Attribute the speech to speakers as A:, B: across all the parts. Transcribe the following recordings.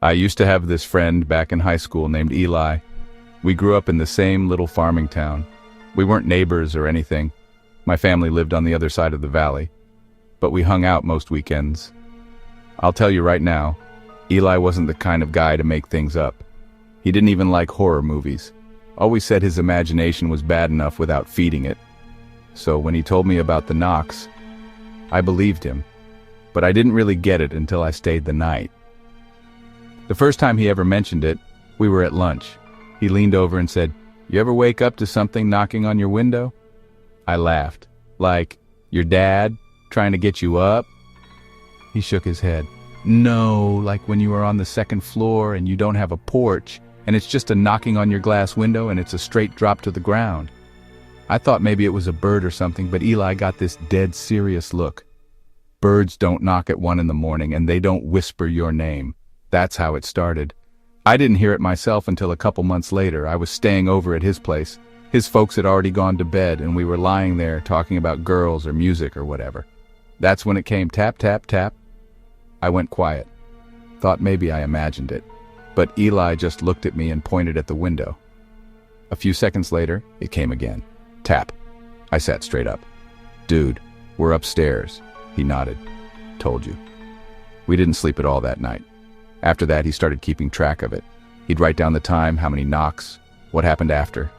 A: I used to have this friend back in high school named Eli. We grew up in the same little farming town. We weren't neighbors or anything. My family lived on the other side of the valley, but we hung out most weekends. I'll tell you right now, Eli wasn't the kind of guy to make things up. He didn't even like horror movies. Always said his imagination was bad enough without feeding it. So when he told me about the knocks, I believed him, but I didn't really get it until I stayed the night. The first time he ever mentioned it, we were at lunch. He leaned over and said, "You ever wake up to something knocking on your window?" I laughed. "Like, your dad trying to get you up?" He shook his head. "No, like when you are on the second floor and you don't have a porch, and it's just a knocking on your glass window and it's a straight drop to the ground." I thought maybe it was a bird or something, but Eli got this dead serious look. "Birds don't knock at 1 in the morning and they don't whisper your name." That's how it started. I didn't hear it myself until a couple months later. I was staying over at his place. His folks had already gone to bed and we were lying there talking about girls or music or whatever. That's when it came tap, tap, tap. I went quiet. Thought maybe I imagined it. But Eli just looked at me and pointed at the window. A few seconds later, it came again. Tap. I sat straight up. "Dude, we're upstairs." He nodded. "Told you." We didn't sleep at all that night. After that, he started keeping track of it. He'd write down the time, how many knocks, what happened after.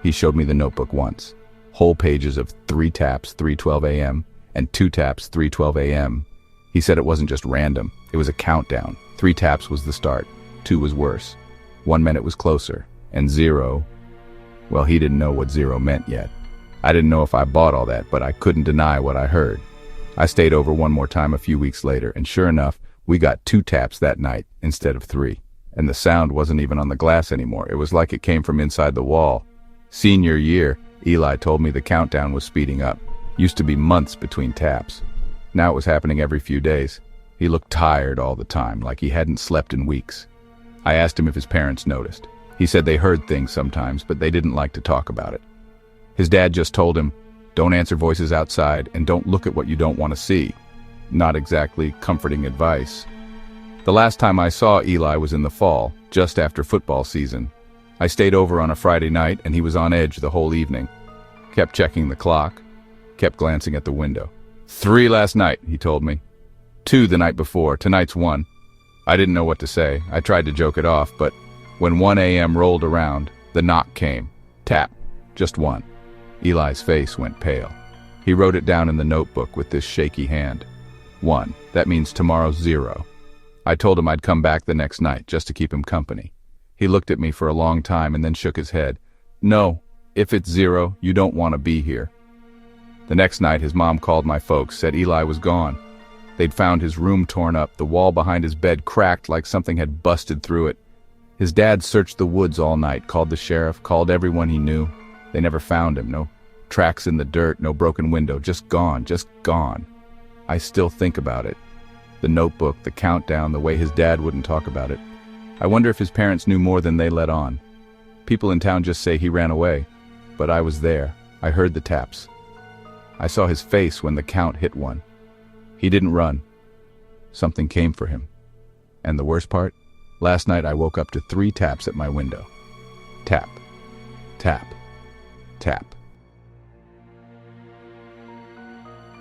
A: He showed me the notebook once. Whole pages of 3 taps, 3:12 a.m., and 2 taps, 3:12 a.m. He said it wasn't just random. It was a countdown. 3 taps was the start. 2 was worse. 1 meant it was closer. And 0, well, he didn't know what 0 meant yet. I didn't know if I bought all that, but I couldn't deny what I heard. I stayed over one more time a few weeks later, and sure enough, we got 2 taps that night instead of 3. And the sound wasn't even on the glass anymore. It was like it came from inside the wall. Senior year, Eli told me the countdown was speeding up. Used to be months between taps. Now it was happening every few days. He looked tired all the time, like he hadn't slept in weeks. I asked him if his parents noticed. He said they heard things sometimes, but they didn't like to talk about it. His dad just told him, "Don't answer voices outside and don't look at what you don't want to see." Not exactly comforting advice. The last time I saw Eli was in the fall, just after football season. I stayed over on a Friday night and he was on edge the whole evening. Kept checking the clock, kept glancing at the window. 3 last night, he told me. 2 the night before, tonight's 1. I didn't know what to say. I tried to joke it off, but when 1 a.m. rolled around, the knock came. Tap, just 1. Eli's face went pale. He wrote it down in the notebook with this shaky hand. 1, that means tomorrow's 0. I told him I'd come back the next night just to keep him company. He looked at me for a long time and then shook his head. "No, if it's 0, you don't want to be here." The next night his mom called my folks, said Eli was gone. They'd found his room torn up, the wall behind his bed cracked like something had busted through it. His dad searched the woods all night, called the sheriff, called everyone he knew. They never found him, no tracks in the dirt, no broken window, just gone, just gone. I still think about it. The notebook, the countdown, the way his dad wouldn't talk about it. I wonder if his parents knew more than they let on. People in town just say he ran away, but I was there. I heard the taps. I saw his face when the count hit 1. He didn't run. Something came for him. And the worst part? Last night I woke up to 3 taps at my window. Tap, tap, tap.